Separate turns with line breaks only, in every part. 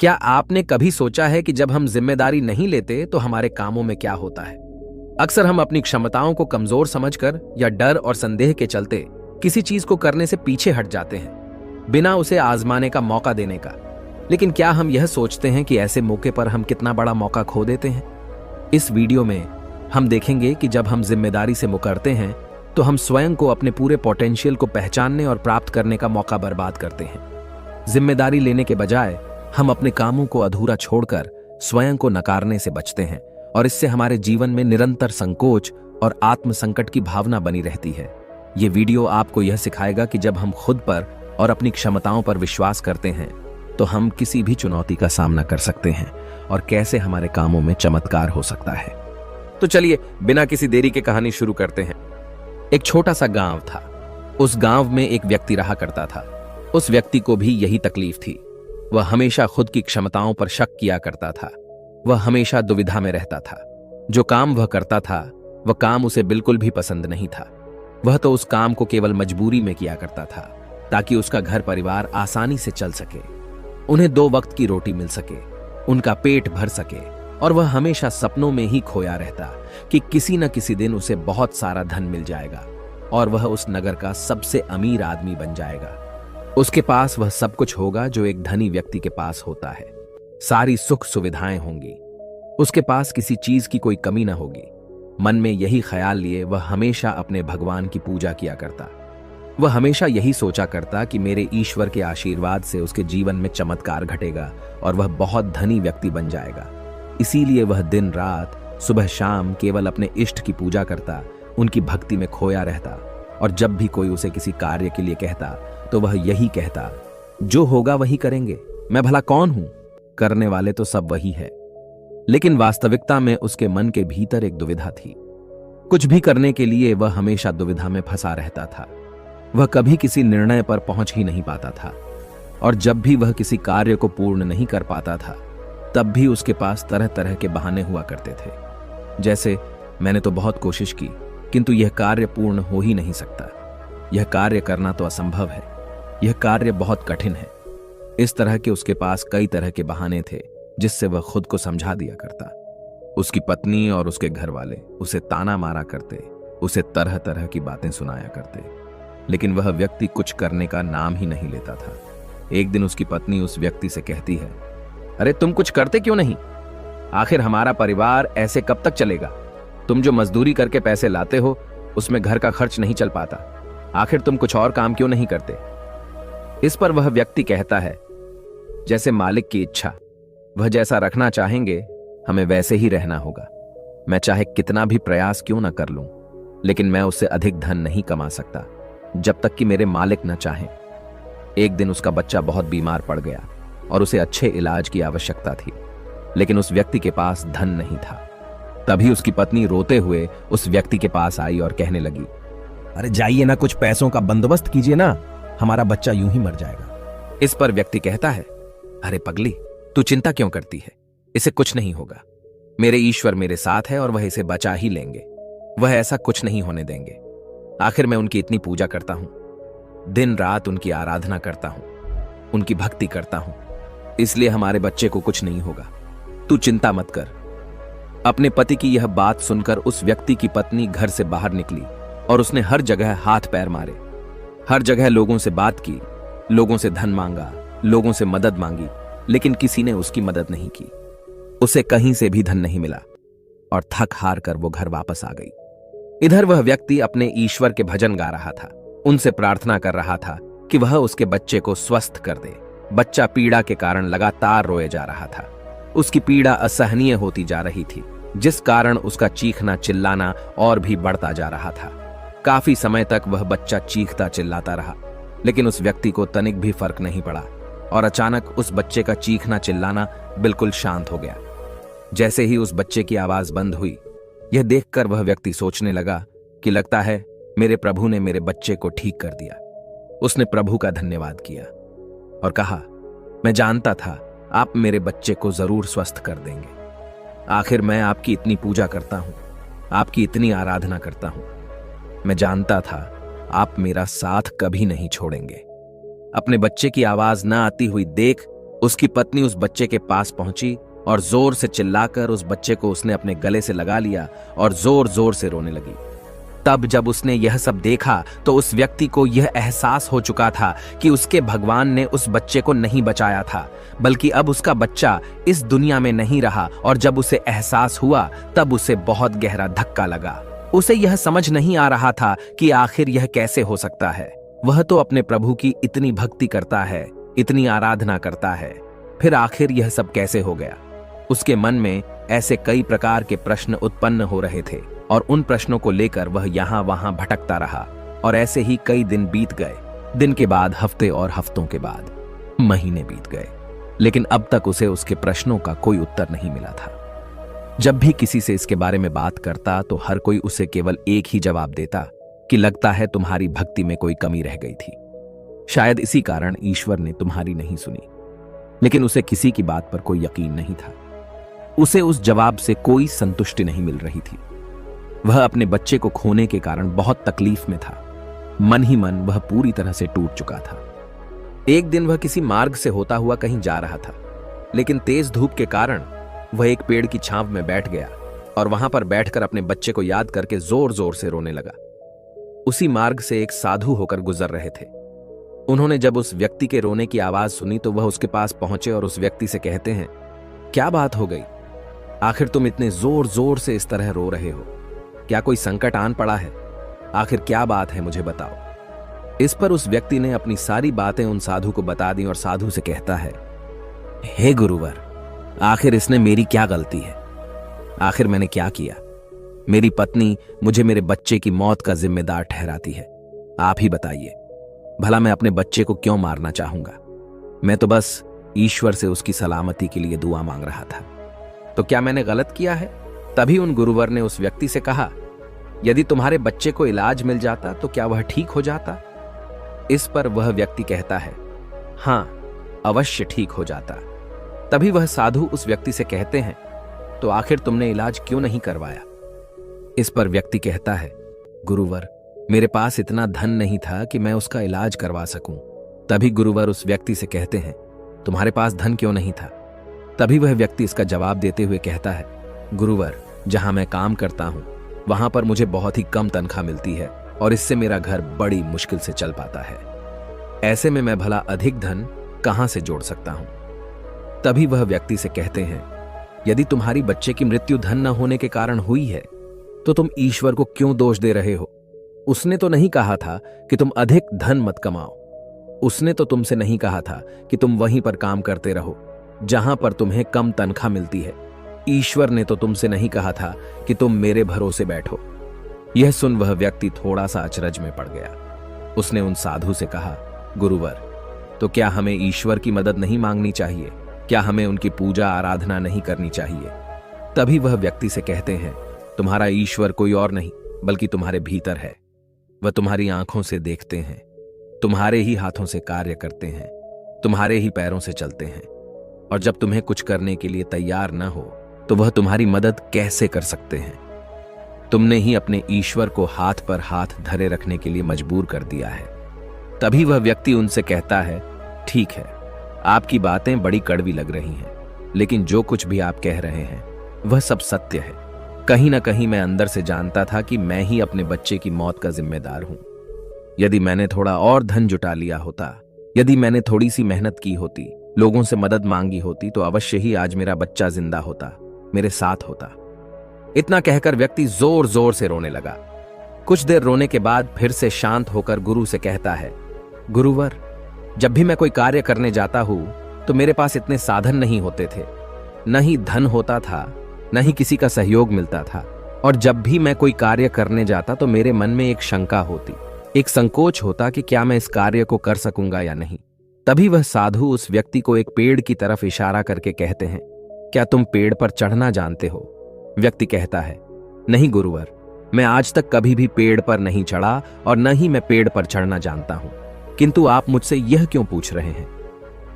क्या आपने कभी सोचा है कि जब हम जिम्मेदारी नहीं लेते तो हमारे कामों में क्या होता है? अक्सर हम अपनी क्षमताओं को कमजोर समझकर या डर और संदेह के चलते किसी चीज को करने से पीछे हट जाते हैं, बिना उसे आजमाने का मौका देने का। लेकिन क्या हम यह सोचते हैं कि ऐसे मौके पर हम कितना बड़ा मौका खो देते हैं? इस वीडियो में हम देखेंगे कि जब हम जिम्मेदारी से मुकरते हैं तो हम स्वयं को अपने पूरे पोटेंशियल को पहचानने और प्राप्त करने का मौका बर्बाद करते हैं। जिम्मेदारी लेने के बजाय हम अपने कामों को अधूरा छोड़कर स्वयं को नकारने से बचते हैं और इससे हमारे जीवन में निरंतर संकोच और आत्म संकट की भावना बनी रहती है। ये वीडियो आपको यह सिखाएगा कि जब हम खुद पर और अपनी क्षमताओं पर विश्वास करते हैं तो हम किसी भी चुनौती का सामना कर सकते हैं और कैसे हमारे कामों में चमत्कार हो सकता है। तो चलिए बिना किसी देरी के कहानी शुरू करते हैं। एक छोटा सा गांव था। उस गांव में एक व्यक्ति रहा करता था। उस व्यक्ति को भी यही तकलीफ थी। वह हमेशा खुद की क्षमताओं पर शक किया करता था। वह हमेशा दुविधा में रहता था। जो काम वह करता था वह काम उसे बिल्कुल भी पसंद नहीं था। वह तो उस काम को केवल मजबूरी में किया करता था ताकि उसका घर परिवार आसानी से चल सके, उन्हें 2 वक्त की रोटी मिल सके, उनका पेट भर सके। और वह हमेशा सपनों में ही खोया रहता कि किसी न किसी दिन उसे बहुत सारा धन मिल जाएगा और वह उस नगर का सबसे अमीर आदमी बन जाएगा। उसके पास वह सब कुछ होगा जो एक धनी व्यक्ति के पास होता है। सारी सुख सुविधाएं होंगी। उसके पास किसी चीज की कोई कमी न होगी। मन में यही ख्याल लिए वह हमेशा अपने भगवान की पूजा किया करता। वह हमेशा यही सोचा करता कि मेरे ईश्वर के आशीर्वाद से उसके जीवन में चमत्कार घटेगा और वह बहुत धनी व्यक्ति बन जाएगा। इसीलिए वह दिन रात सुबह शाम केवल अपने इष्ट की पूजा करता, उनकी भक्ति में खोया रहता। और जब भी कोई उसे किसी कार्य के लिए कहता तो वह यही कहता, जो होगा वही करेंगे, मैं भला कौन हूं, करने वाले तो सब वही है। लेकिन वास्तविकता में उसके मन के भीतर एक दुविधा थी। कुछ भी करने के लिए वह हमेशा दुविधा में फंसा रहता था। वह कभी किसी निर्णय पर पहुंच ही नहीं पाता था और जब भी वह किसी कार्य को पूर्ण नहीं कर पाता था तब भी उसके पास तरह तरह के बहाने हुआ करते थे। जैसे, मैंने तो बहुत कोशिश की किंतु यह कार्य पूर्ण हो ही नहीं सकता, यह कार्य करना तो असंभव है, यह कार्य बहुत कठिन है। इस तरह के उसके पास कई तरह के बहाने थे जिससे वह खुद को समझा दिया करता। उसकी पत्नी और उसके घर वाले उसे ताना मारा करते, उसे तरह तरह की बातें सुनाया करते, लेकिन वह व्यक्ति कुछ करने का नाम ही नहीं लेता था। एक दिन उसकी पत्नी उस व्यक्ति से कहती है, अरे तुम कुछ करते क्यों नहीं? आखिर हमारा परिवार ऐसे कब तक चलेगा? तुम जो मजदूरी करके पैसे लाते हो उसमें घर का खर्च नहीं चल पाता। आखिर तुम कुछ और काम क्यों नहीं करते? इस पर वह व्यक्ति कहता है, जैसे मालिक की इच्छा, वह जैसा रखना चाहेंगे हमें वैसे ही रहना होगा। मैं चाहे कितना भी प्रयास क्यों ना कर लूं, लेकिन मैं उससे अधिक धन नहीं कमा सकता जब तक कि मेरे मालिक न चाहें। एक दिन उसका बच्चा बहुत बीमार पड़ गया और उसे अच्छे इलाज की आवश्यकता थी, लेकिन उस व्यक्ति के पास धन नहीं था। तभी उसकी पत्नी रोते हुए उस व्यक्ति के पास आई और कहने लगी, अरे जाइए ना, कुछ पैसों का बंदोबस्त कीजिए ना, हमारा बच्चा यूं ही मर जाएगा। इस पर व्यक्ति कहता है, अरे पगली, तू चिंता क्यों करती है? इसे कुछ नहीं होगा। मेरे ईश्वर मेरे साथ है और वह इसे बचा ही लेंगे। वह ऐसा कुछ नहीं होने देंगे। आखिर मैं उनकी इतनी पूजा करता हूं, दिन रात उनकी आराधना करता हूं, उनकी भक्ति करता हूं, इसलिए हमारे बच्चे को कुछ नहीं होगा। तू चिंता मत कर। अपने पति की यह बात सुनकर उस व्यक्ति की पत्नी घर से बाहर निकली और उसने हर जगह हाथ पैर मारे। हर जगह लोगों से बात की, लोगों से धन मांगा, लोगों से मदद मांगी, लेकिन किसी ने उसकी मदद नहीं की। उसे कहीं से भी धन नहीं मिला और थक हार कर वो घर वापस आ गई। इधर वह व्यक्ति अपने ईश्वर के भजन गा रहा था, उनसे प्रार्थना कर रहा था कि वह उसके बच्चे को स्वस्थ कर दे। बच्चा पीड़ा के कारण लगातार रोए जा रहा था। उसकी पीड़ा असहनीय होती जा रही थी, जिस कारण उसका चीखना चिल्लाना और भी बढ़ता जा रहा था। काफी समय तक वह बच्चा चीखता चिल्लाता रहा, लेकिन उस व्यक्ति को तनिक भी फर्क नहीं पड़ा और अचानक उस बच्चे का चीखना चिल्लाना बिल्कुल शांत हो गया। जैसे ही उस बच्चे की आवाज बंद हुई, यह देखकर वह व्यक्ति सोचने लगा कि लगता है मेरे प्रभु ने मेरे बच्चे को ठीक कर दिया। उसने प्रभु का धन्यवाद किया और कहा, मैं जानता था आप मेरे बच्चे को जरूर स्वस्थ कर देंगे। आखिर मैं आपकी इतनी पूजा करता हूं, आपकी इतनी आराधना करता हूं। मैं जानता था आप मेरा साथ कभी नहीं छोड़ेंगे। अपने बच्चे की आवाज न आती हुई देख उसकी पत्नी उस बच्चे के पास पहुंची और जोर से चिल्लाकर उस बच्चे को उसने अपने गले से लगा लिया और जोर जोर से रोने लगी। तब जब उसने यह सब देखा तो उस व्यक्ति को यह एहसास हो चुका था कि उसके भगवान ने उस बच्चे को नहीं बचाया था, बल्कि अब उसका बच्चा इस दुनिया में नहीं रहा। और जब उसे एहसास हुआ तब उसे बहुत गहरा धक्का लगा। उसे यह समझ नहीं आ रहा था कि आखिर यह कैसे हो सकता है। वह तो अपने प्रभु की इतनी भक्ति करता है, इतनी आराधना करता है, फिर आखिर यह सब कैसे हो गया। उसके मन में ऐसे कई प्रकार के प्रश्न उत्पन्न हो रहे थे और उन प्रश्नों को लेकर वह यहां वहां भटकता रहा। और ऐसे ही कई दिन बीत गए। दिन के बाद हफ्ते और हफ्तों के बाद महीने बीत गए, लेकिन अब तक उसे उसके प्रश्नों का कोई उत्तर नहीं मिला था। जब भी किसी से इसके बारे में बात करता तो हर कोई उसे केवल एक ही जवाब देता कि लगता है तुम्हारी भक्ति में कोई कमी रह गई थी। शायद इसी कारण ईश्वर ने तुम्हारी नहीं सुनी। लेकिन उसे किसी की बात पर कोई यकीन नहीं था। उसे उस जवाब से कोई संतुष्टि नहीं मिल रही थी। वह अपने बच्चे को खोने के कारण बहुत तकलीफ में था। मन ही मन वह पूरी तरह से टूट चुका था। एक दिन वह किसी मार्ग से होता हुआ कहीं जा रहा था, लेकिन तेज धूप के कारण वह एक पेड़ की छांव में बैठ गया और वहां पर बैठकर अपने बच्चे को याद करके जोर जोर से रोने लगा। उसी मार्ग से एक साधु होकर गुजर रहे थे। उन्होंने जब उस व्यक्ति के रोने की आवाज सुनी तो वह उसके पास पहुंचे और उस व्यक्ति से कहते हैं, क्या बात हो गई? आखिर तुम इतने जोर जोर से इस तरह रो रहे हो? क्या कोई संकट आन पड़ा है? आखिर क्या बात है, मुझे बताओ। इस पर उस व्यक्ति ने अपनी सारी बातें उन साधु को बता दी और साधु से कहता है, हे गुरुवर, आखिर इसने मेरी क्या गलती है? आखिर मैंने क्या किया? मेरी पत्नी मुझे मेरे बच्चे की मौत का जिम्मेदार ठहराती है। आप ही बताइए, भला मैं अपने बच्चे को क्यों मारना चाहूंगा? मैं तो बस ईश्वर से उसकी सलामती के लिए दुआ मांग रहा था। तो क्या मैंने गलत किया है? तभी उन गुरुवर ने उस व्यक्ति से कहा, यदि तुम्हारे बच्चे को इलाज मिल जाता तो क्या वह ठीक हो जाता? इस पर वह व्यक्ति कहता है, हां, अवश्य ठीक हो जाता। तभी वह साधु उस व्यक्ति से कहते हैं, तो आखिर तुमने इलाज क्यों नहीं करवाया? इस पर व्यक्ति कहता है, गुरुवर, मेरे पास इतना धन नहीं था कि मैं उसका इलाज करवा सकूं। तभी गुरुवर उस व्यक्ति से कहते हैं, तुम्हारे पास धन क्यों नहीं था? तभी वह व्यक्ति इसका जवाब देते हुए कहता है, गुरुवर, जहां मैं काम करता हूं वहां पर मुझे बहुत ही कम तनख्वाह मिलती है और इससे मेरा घर बड़ी मुश्किल से चल पाता है। ऐसे में मैं भला अधिक धन कहां से जोड़ सकता हूं? तभी वह व्यक्ति से कहते हैं, यदि तुम्हारी बच्चे की मृत्यु धन न होने के कारण हुई है तो तुम ईश्वर को क्यों दोष दे रहे हो? उसने तो नहीं कहा था कि तुम अधिक धन मत कमाओ। उसने तो तुमसे नहीं कहा था कि तुम वहीं पर काम करते रहो जहां पर तुम्हें कम तनख्वाह मिलती है। ईश्वर ने तो तुमसे नहीं कहा था कि तुम मेरे भरोसे बैठो। यह सुन वह व्यक्ति थोड़ा सा अचरज में पड़ गया। उसने उन साधु से कहा, गुरुवर, तो क्या हमें ईश्वर की मदद नहीं मांगनी चाहिए? क्या हमें उनकी पूजा आराधना नहीं करनी चाहिए? तभी वह व्यक्ति से कहते हैं, तुम्हारा ईश्वर कोई और नहीं बल्कि तुम्हारे भीतर है। वह तुम्हारी आंखों से देखते हैं, तुम्हारे ही हाथों से कार्य करते हैं, तुम्हारे ही पैरों से चलते हैं, और जब तुम्हें कुछ करने के लिए तैयार न हो तो वह तुम्हारी मदद कैसे कर सकते हैं? तुमने ही अपने ईश्वर को हाथ पर हाथ धरे रखने के लिए मजबूर कर दिया है। तभी वह व्यक्ति उनसे कहता है, ठीक है, आपकी बातें बड़ी कड़वी लग रही हैं, लेकिन जो कुछ भी आप कह रहे हैं वह सब सत्य है। कहीं ना कहीं मैं अंदर से जानता था कि मैं ही अपने बच्चे की मौत का जिम्मेदार हूं। यदि मैंने थोड़ा और धन जुटा लिया होता, यदि मैंने थोड़ी सी मेहनत की होती, लोगों से मदद मांगी होती, तो अवश्य ही आज मेरा बच्चा जिंदा होता, मेरे साथ होता। इतना कहकर व्यक्ति जोर जोर से रोने लगा। कुछ देर रोने के बाद फिर से शांत होकर गुरु से कहता है, गुरुवर, जब भी मैं कोई कार्य करने जाता हूं तो मेरे पास इतने साधन नहीं होते थे, न ही धन होता था, न ही किसी का सहयोग मिलता था। और जब भी मैं कोई कार्य करने जाता तो मेरे मन में एक शंका होती, एक संकोच होता कि क्या मैं इस कार्य को कर सकूंगा या नहीं। तभी वह साधु उस व्यक्ति को एक पेड़ की तरफ इशारा करके कहते हैं, क्या तुम पेड़ पर चढ़ना जानते हो? व्यक्ति कहता है, नहीं गुरुवर, मैं आज तक कभी भी पेड़ पर नहीं चढ़ा और न ही मैं पेड़ पर चढ़ना जानता हूं, किंतु आप मुझसे यह क्यों पूछ रहे हैं?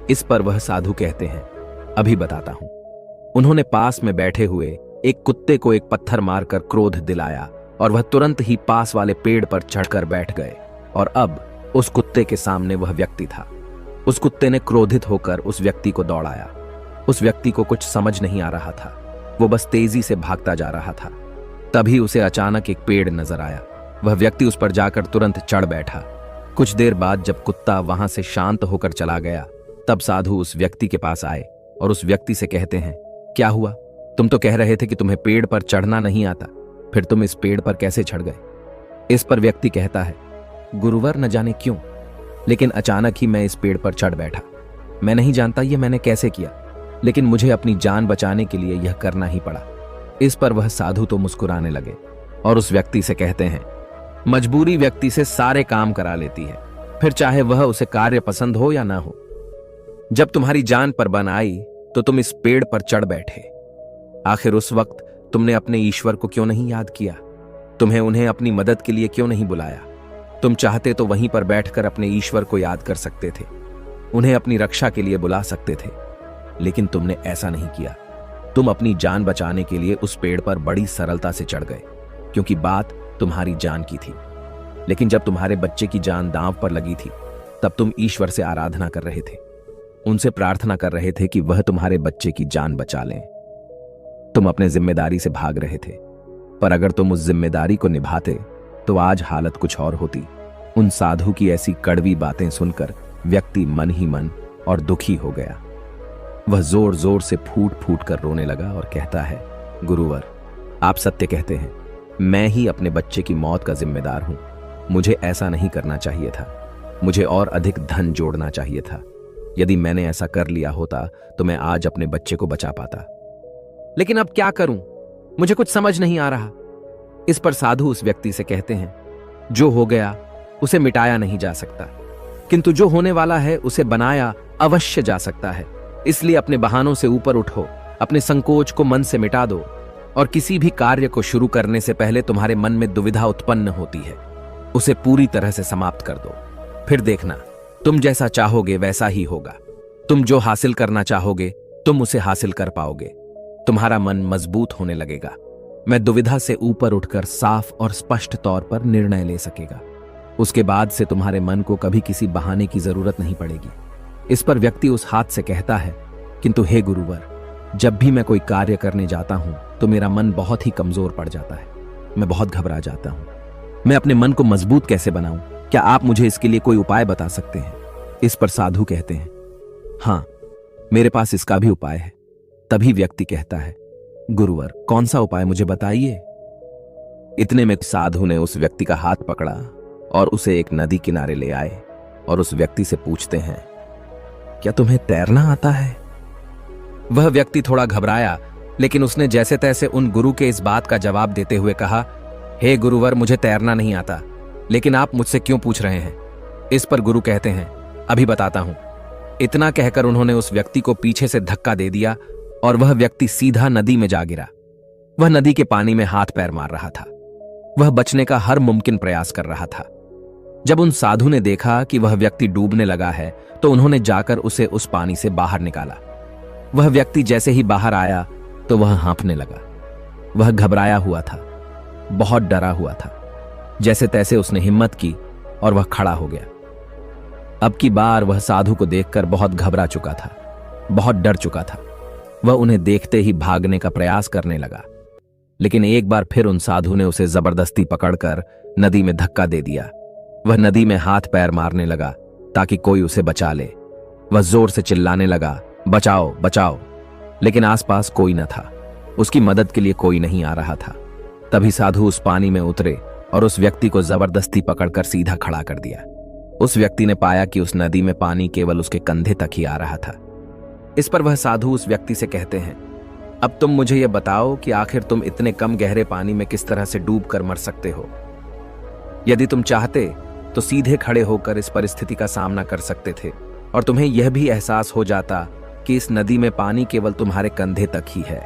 इस पर वह साधु कहते हैं, अभी बताता हूं। उन्होंने पास में बैठे हुए एक कुत्ते को एक पत्थर मारकर क्रोध दिलाया और वह तुरंत ही पास वाले पेड़ पर चढ़कर बैठ गए। और अब उस कुत्ते के सामने वह व्यक्ति था। उस कुत्ते ने क्रोधित होकर उस व्यक्ति को दौड़ाया। उस व्यक्ति को कुछ समझ नहीं आ रहा था, वो बस तेजी से भागता जा रहा था। तभी उसे अचानक एक पेड़ नजर आया। वह व्यक्ति उस पर जाकर तुरंत चढ़ बैठा। कुछ देर बाद जब कुत्ता वहां से शांत होकर चला गया, तब साधु उस व्यक्ति के पास आए और उस व्यक्ति से कहते हैं, क्या हुआ? तुम तो कह रहे थे कि तुम्हें पेड़ पर चढ़ना नहीं आता, फिर तुम इस पेड़ पर कैसे चढ़ गए? इस पर व्यक्ति कहता है, गुरुवर न जाने क्यों, लेकिन अचानक ही मैं इस पेड़ पर चढ़ बैठा। मैं नहीं जानता ये मैंने कैसे किया, लेकिन मुझे अपनी जान बचाने के लिए यह करना ही पड़ा। इस पर वह साधु तो मुस्कुराने लगे और उस व्यक्ति से कहते हैं, मजबूरी व्यक्ति से सारे काम करा लेती है, फिर चाहे वह उसे कार्य पसंद हो या ना हो। जब तुम्हारी जान पर बन आई तो तुम इस पेड़ पर चढ़ बैठे। आखिर उस वक्त तुमने अपने ईश्वर को क्यों नहीं याद किया? तुम्हें उन्हें अपनी मदद के लिए क्यों नहीं बुलाया? तुम चाहते तो वहीं पर बैठकर अपने ईश्वर को याद कर सकते थे, उन्हें अपनी रक्षा के लिए बुला सकते थे, लेकिन तुमने ऐसा नहीं किया। तुम अपनी जान बचाने के लिए उस पेड़ पर बड़ी सरलता से चढ़ गए, क्योंकि बात तुम्हारी जान की थी। लेकिन जब तुम्हारे बच्चे की जान दांव पर लगी थी, तब तुम ईश्वर से आराधना कर रहे थे, उनसे प्रार्थना कर रहे थे कि वह तुम्हारे बच्चे की जान बचा लें। तुम अपने जिम्मेदारी से भाग रहे थे, पर अगर तुम उस जिम्मेदारी को निभाते तो आज हालत कुछ और होती। उन साधु की ऐसी कड़वी बातें सुनकर व्यक्ति मन ही मन और दुखी हो गया। वह जोर जोर से फूट फूट कर रोने लगा और कहता है, गुरुवर, आप सत्य कहते हैं, मैं ही अपने बच्चे की मौत का जिम्मेदार हूं। मुझे ऐसा नहीं करना चाहिए था, मुझे और अधिक धन जोड़ना चाहिए था। यदि मैंने ऐसा कर लिया होता तो मैं आज अपने बच्चे को बचा पाता। लेकिन अब क्या करूं? मुझे कुछ समझ नहीं आ रहा। इस पर साधु उस व्यक्ति से कहते हैं, जो हो गया उसे मिटाया नहीं जा सकता, किंतु जो होने वाला है उसे बनाया अवश्य जा सकता है। इसलिए अपने बहानों से ऊपर उठो, अपने संकोच को मन से मिटा दो, और किसी भी कार्य को शुरू करने से पहले तुम्हारे मन में दुविधा उत्पन्न होती है, उसे पूरी तरह से समाप्त कर दो। फिर देखना, तुम जैसा चाहोगे वैसा ही होगा। तुम जो हासिल करना चाहोगे तुम उसे हासिल कर पाओगे। तुम्हारा मन मजबूत होने लगेगा। मैं दुविधा से ऊपर उठकर साफ और स्पष्ट तौर पर निर्णय ले सकेगा। उसके बाद से तुम्हारे मन को कभी किसी बहाने की जरूरत नहीं पड़ेगी। इस पर व्यक्ति उस हाथ से कहता है, किंतु हे गुरुवर, जब भी मैं कोई कार्य करने जाता हूं तो मेरा मन बहुत ही कमजोर पड़ जाता है। मैं बहुत घबरा जाता हूं। मैं अपने मन को मजबूत कैसे बनाऊं? क्या आप मुझे इसके लिए कोई उपाय बता सकते हैं? इस पर साधु कहते हैं, हां, मेरे पास इसका भी उपाय है। तभी व्यक्ति कहता है, गुरुवर, कौन सा उपाय मुझे बताइए। इतने में साधु ने उस व्यक्ति का हाथ पकड़ा और उसे एक नदी किनारे ले आए और उस व्यक्ति से पूछते हैं, क्या तुम्हें तैरना आता है? वह व्यक्ति थोड़ा घबराया, लेकिन उसने जैसे तैसे उन गुरु के इस बात का जवाब देते हुए कहा, हे गुरुवर, मुझे तैरना नहीं आता, लेकिन आप मुझसे क्यों पूछ रहे हैं? इस पर गुरु कहते हैं, अभी बताता हूं। इतना कहकर उन्होंने उस व्यक्ति को पीछे से धक्का दे दिया और वह व्यक्ति सीधा नदी में जा गिरा। वह नदी के पानी में हाथ पैर मार रहा था। वह बचने का हर मुमकिन प्रयास कर रहा था। जब उन साधु ने देखा कि वह व्यक्ति डूबने लगा है तो उन्होंने जाकर उसे उस पानी से बाहर निकाला। वह व्यक्ति जैसे ही बाहर आया तो वह हाँफने लगा। वह घबराया हुआ था, बहुत डरा हुआ था। जैसे तैसे उसने हिम्मत की और वह खड़ा हो गया। अब की बार वह साधु को देखकर बहुत घबरा चुका था, बहुत डर चुका था। वह उन्हें देखते ही भागने का प्रयास करने लगा, लेकिन एक बार फिर उन साधु ने उसे जबरदस्ती पकड़कर नदी में धक्का दे दिया। वह नदी में हाथ पैर मारने लगा ताकि कोई उसे बचा ले। वह जोर से चिल्लाने लगा, बचाओ बचाओ, लेकिन आसपास कोई न था। उसकी मदद के लिए कोई नहीं आ रहा था। तभी साधु उस पानी में उतरे और उस व्यक्ति को जबरदस्ती पकड़कर सीधा खड़ा कर दिया। उस व्यक्ति ने पाया कि उस नदी में पानी केवल उसके कंधे तक ही आ रहा था। इस पर वह साधु उस व्यक्ति से कहते हैं, अब तुम मुझे यह बताओ कि आखिर तुम इतने कम गहरे पानी में किस तरह से डूब कर मर सकते हो। यदि तुम चाहते तो सीधे खड़े होकर इस परिस्थिति का सामना कर सकते थे और तुम्हें यह भी एहसास हो जाता कि इस नदी में पानी केवल तुम्हारे कंधे तक ही है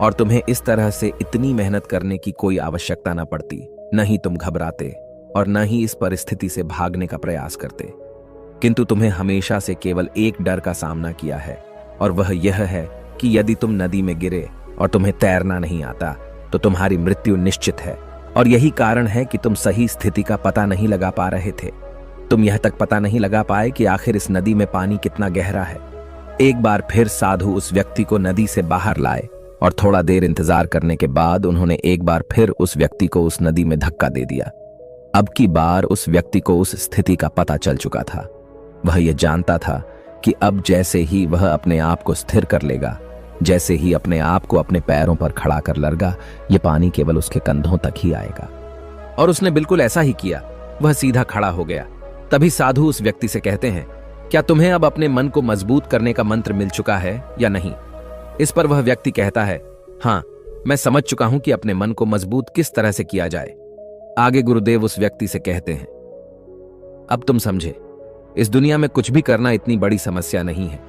और तुम्हें इस तरह से इतनी मेहनत करने की कोई आवश्यकता न पड़ती। न ही तुम घबराते और न ही इस परिस्थिति से भागने का प्रयास करते। किंतु तुम्हें हमेशा से केवल एक डर का सामना किया है, और वह यह है कि यदि तुम नदी में गिरे और तुम्हें तैरना नहीं आता तो तुम्हारी मृत्यु निश्चित है। और यही कारण है कि तुम सही स्थिति का पता नहीं लगा पा रहे थे। तुम यह तक पता नहीं लगा पाए कि आखिर इस नदी में पानी कितना गहरा है। एक बार फिर साधु उस व्यक्ति को नदी से बाहर लाए और थोड़ा देर इंतजार करने के बाद उन्होंने एक बार फिर उस व्यक्ति को उस नदी में धक्का दे दिया। अब की बार उस व्यक्ति को उस स्थिति का पता चल चुका था। वह यह जानता था कि अब जैसे ही वह अपने आप को स्थिर कर लेगा, जैसे ही अपने आप को अपने पैरों पर खड़ा कर लेगा, ये पानी केवल उसके कंधों तक ही आएगा। और उसने बिल्कुल ऐसा ही किया। वह सीधा खड़ा हो गया। तभी साधु उस व्यक्ति से कहते हैं, क्या तुम्हें अब अपने मन को मजबूत करने का मंत्र मिल चुका है या नहीं? इस पर वह व्यक्ति कहता है, हाँ, मैं समझ चुका हूं कि अपने मन को मजबूत किस तरह से किया जाए। आगे गुरुदेव उस व्यक्ति से कहते हैं, अब तुम समझे, इस दुनिया में कुछ भी करना इतनी बड़ी समस्या नहीं है।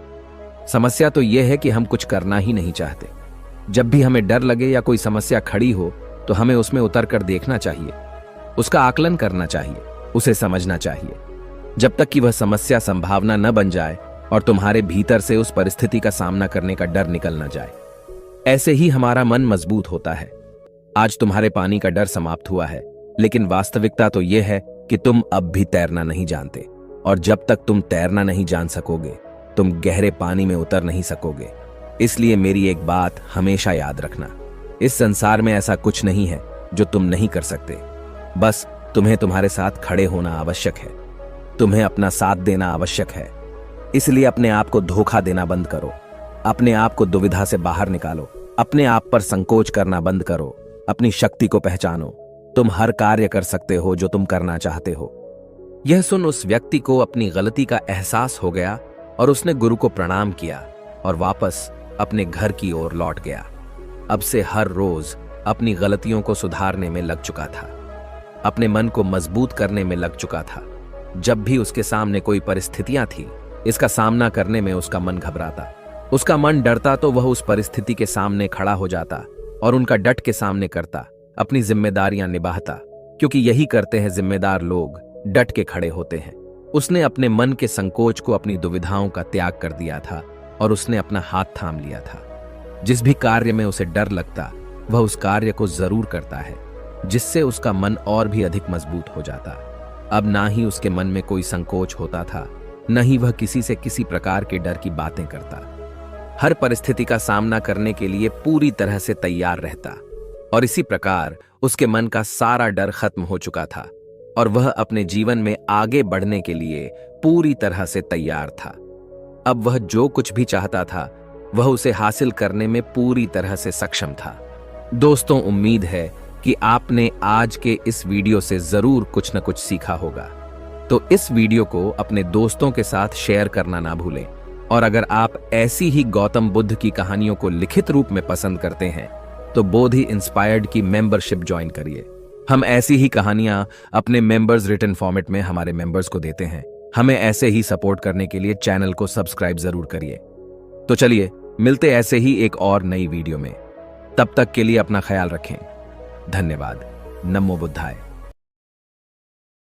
समस्या तो यह है कि हम कुछ करना ही नहीं चाहते। जब भी हमें डर लगे या कोई समस्या खड़ी हो तो हमें उसमें उतरकर देखना चाहिए, उसका आकलन करना चाहिए, उसे समझना चाहिए, जब तक कि वह समस्या संभावना न बन जाए और तुम्हारे भीतर से उस परिस्थिति का सामना करने का डर निकल न जाए। ऐसे ही हमारा मन मजबूत होता है। आज तुम्हारे पानी का डर समाप्त हुआ है, लेकिन वास्तविकता तो यह है कि तुम अब भी तैरना नहीं जानते, और जब तक तुम तैरना नहीं जान सकोगे तुम गहरे पानी में उतर नहीं सकोगे। इसलिए मेरी एक बात हमेशा याद रखना, इस संसार में ऐसा कुछ नहीं है जो तुम नहीं कर सकते। बस तुम्हें तुम्हारे साथ खड़े होना आवश्यक है, तुम्हें अपना साथ देना आवश्यक है। इसलिए अपने आप को धोखा देना बंद करो, अपने आप को दुविधा से बाहर निकालो, अपने आप पर संकोच करना बंद करो, अपनी शक्ति को पहचानो। तुम हर कार्य कर सकते हो जो तुम करना चाहते हो। यह सुन उस व्यक्ति को अपनी गलती का एहसास हो गया और उसने गुरु को प्रणाम किया और वापस अपने घर की ओर लौट गया। अब से हर रोज अपनी गलतियों को सुधारने में लग चुका था, अपने मन को मजबूत करने में लग चुका था। जब भी उसके सामने कोई परिस्थितियां थी, इसका सामना करने में उसका मन घबराता, उसका मन डरता, तो वह उस परिस्थिति के सामने खड़ा हो जाता और उनका डट के सामने करता, अपनी जिम्मेदारियां निभाता, क्योंकि यही करते हैं जिम्मेदार लोग, डट के खड़े होते हैं। उसने अपने मन के संकोच को, अपनी दुविधाओं का त्याग कर दिया था और उसने अपना हाथ थाम लिया था। जिस भी कार्य में उसे डर लगता वह उस कार्य को जरूर करता है, जिससे उसका मन और भी अधिक मजबूत हो जाता। अब ना ही उसके मन में कोई संकोच होता था, न ही वह किसी से किसी प्रकार के डर की बातें करता। हर परिस्थिति का सामना करने के लिए पूरी तरह से तैयार रहता और इसी प्रकार उसके मन का सारा डर खत्म हो चुका था और वह अपने जीवन में आगे बढ़ने के लिए पूरी तरह से तैयार था। अब वह जो कुछ भी चाहता था वह उसे हासिल करने में पूरी तरह से सक्षम था। दोस्तों, उम्मीद है कि आपने आज के इस वीडियो से जरूर कुछ न कुछ सीखा होगा। तो इस वीडियो को अपने दोस्तों के साथ शेयर करना ना भूलें। और अगर आप ऐसी ही गौतम बुद्ध की कहानियों को लिखित रूप में पसंद करते हैं तो बोधि इंस्पायर्ड की मेंबरशिप ज्वाइन करिए। हम ऐसी ही कहानियां अपने मेंबर्स रिटन फॉर्मेट में हमारे मेंबर्स को देते हैं। हमें ऐसे ही सपोर्ट करने के लिए चैनल को सब्सक्राइब जरूर करिए। तो चलिए मिलते ऐसे ही एक और नई वीडियो में। तब तक के लिए अपना ख्याल रखें। धन्यवाद। नमो बुद्धाय।